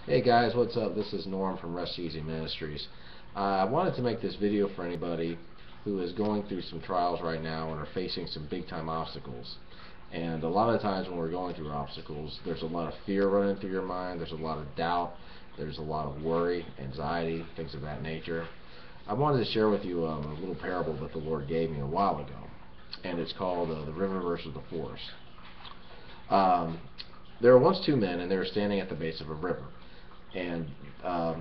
Hey guys, what's up? This is Norm from Rest Easy Ministries. I wanted to make this video for anybody who is going through some trials right now and are facing some big time obstacles. And a lot of times when we're going through obstacles, there's a lot of fear running through your mind, there's a lot of doubt, there's a lot of worry, anxiety, things of that nature. I wanted to share with you a little parable that the Lord gave me a while ago, and it's called The River versus the Forest. Um, there were once two men, and they were standing at the base of a river. And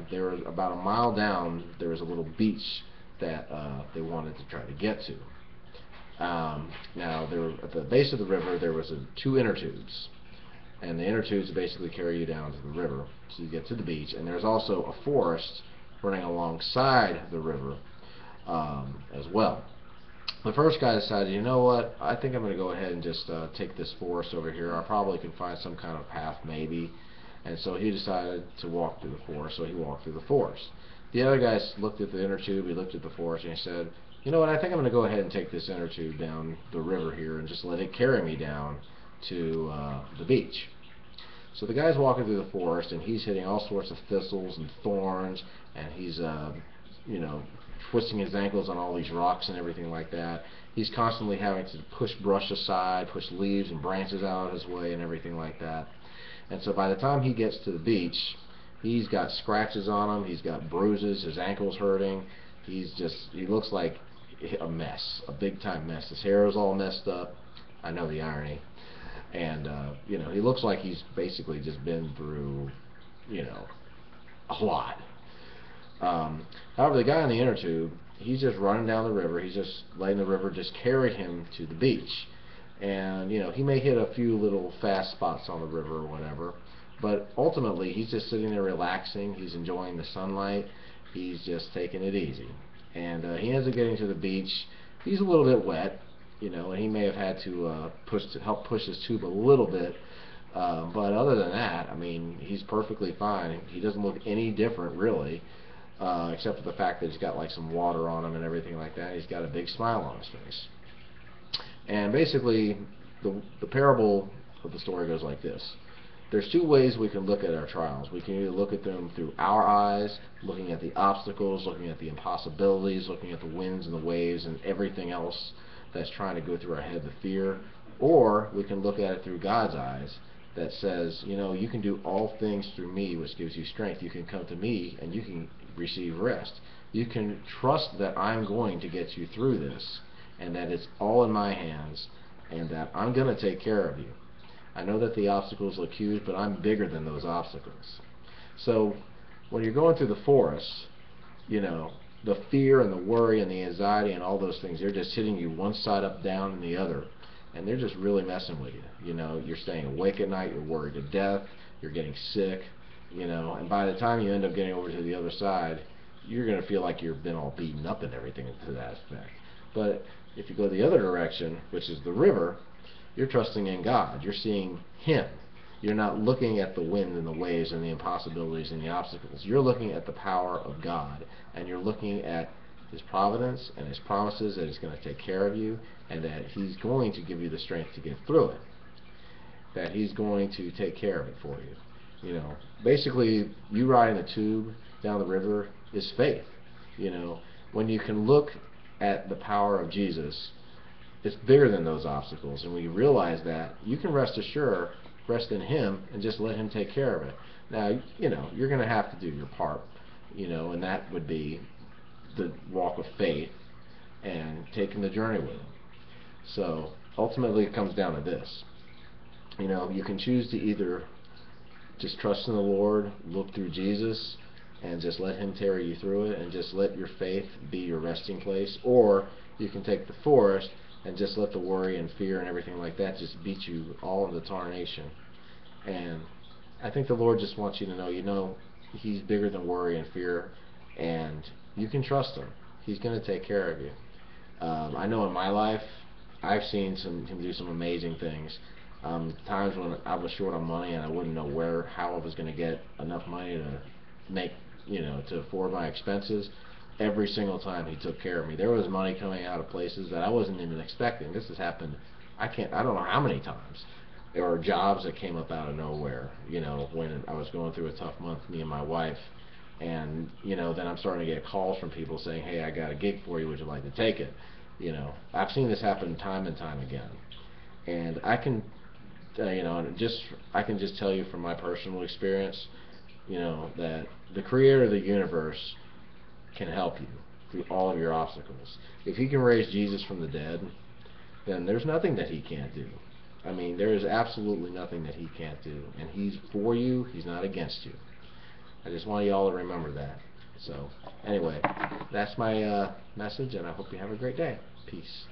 they were about a mile down. There was a little beach that they wanted to try to get to. Now, there were, at the base of the river, there was two inner tubes, and the inner tubes basically carry you down to the river, so you get to the beach. And there's also a forest running alongside the river as well. The first guy decided, you know what, I think I'm going to go ahead and just take this forest over here. I probably can find some kind of path maybe. And so he decided to walk through the forest, so he walked through the forest. The other guy looked at the inner tube, he looked at the forest, and he said, you know what, I think I'm going to go ahead and take this inner tube down the river here and just let it carry me down to the beach. So the guy's walking through the forest, and he's hitting all sorts of thistles and thorns, and he's, you know, twisting his ankles on all these rocks and everything like that. He's constantly having to push brush aside, push leaves and branches out of his way and everything like that. And so by the time he gets to the beach, he's got scratches on him, he's got bruises, his ankle's hurting, he looks like a mess, a big time mess. His hair is all messed up. I know the irony. And, you know, he looks like he's basically just been through, you know, a lot. However, the guy in the inner tube, he's just running down the river. He's just letting the river just carry him to the beach. And, you know, he may hit a few little fast spots on the river or whatever, but ultimately he's just sitting there relaxing. He's enjoying the sunlight. He's just taking it easy. And he ends up getting to the beach. He's a little bit wet, you know, and he may have had to help push his tube a little bit. But other than that, I mean, he's perfectly fine. He doesn't look any different, really, except for the fact that he's got like some water on him and everything like that. He's got a big smile on his face. And basically, the parable of the story goes like this. There's two ways we can look at our trials. We can either look at them through our eyes, looking at the obstacles, looking at the impossibilities, looking at the winds and the waves and everything else that's trying to go through our head, the fear, or we can look at it through God's eyes that says, you know, you can do all things through me, which gives you strength. You can come to me and you can receive rest. You can trust that I'm going to get you through this, and that it's all in my hands, and that I'm going to take care of you. I know that the obstacles look huge, but I'm bigger than those obstacles. So when you're going through the forest, you know, the fear and the worry and the anxiety and all those things, they're just hitting you one side up, down, and the other. And they're just really messing with you. You know, you're staying awake at night, you're worried to death, you're getting sick, you know, and by the time you end up getting over to the other side, you're going to feel like you've been all beaten up and everything to that effect. But if you go the other direction, which is the river, you're trusting in God. You're seeing Him. You're not looking at the wind and the waves and the impossibilities and the obstacles. You're looking at the power of God, and you're looking at His providence and His promises that He's going to take care of you, and that He's going to give you the strength to get through it, that He's going to take care of it for you. You know, basically, you riding the tube down the river is faith. You know, when you can look at the power of Jesus, it's bigger than those obstacles, and when you realize that, you can rest assured, rest in Him, and just let Him take care of it. Now, you know, you're going to have to do your part, you know, and that would be the walk of faith and taking the journey with Him. So ultimately, it comes down to this. You know, you can choose to either just trust in the Lord, look through Jesus, and just let Him carry you through it, and just let your faith be your resting place, or you can take the forest and just let the worry and fear and everything like that just beat you all into tarnation. And I think the Lord just wants you to know, you know, He's bigger than worry and fear, and you can trust Him. He's going to take care of you. I know in my life, I've seen Him do some amazing things. Times when I was short on money and I wouldn't know how I was going to get enough money to make, you know, to afford my expenses. Every single time He took care of me. There was money coming out of places that I wasn't even expecting. This has happened, I don't know how many times. or jobs that came up out of nowhere. You know, when I was going through a tough month, me and my wife, and you know, then I'm starting to get calls from people saying, "Hey, I got a gig for you. Would you like to take it?" You know, I've seen this happen time and time again, and I can, you know, I can just tell you from my personal experience, you know, that the Creator of the universe can help you through all of your obstacles. If He can raise Jesus from the dead, then there's nothing that He can't do. I mean, there is absolutely nothing that He can't do. And He's for you, He's not against you. I just want y'all to remember that. So, anyway, that's my message, and I hope you have a great day. Peace.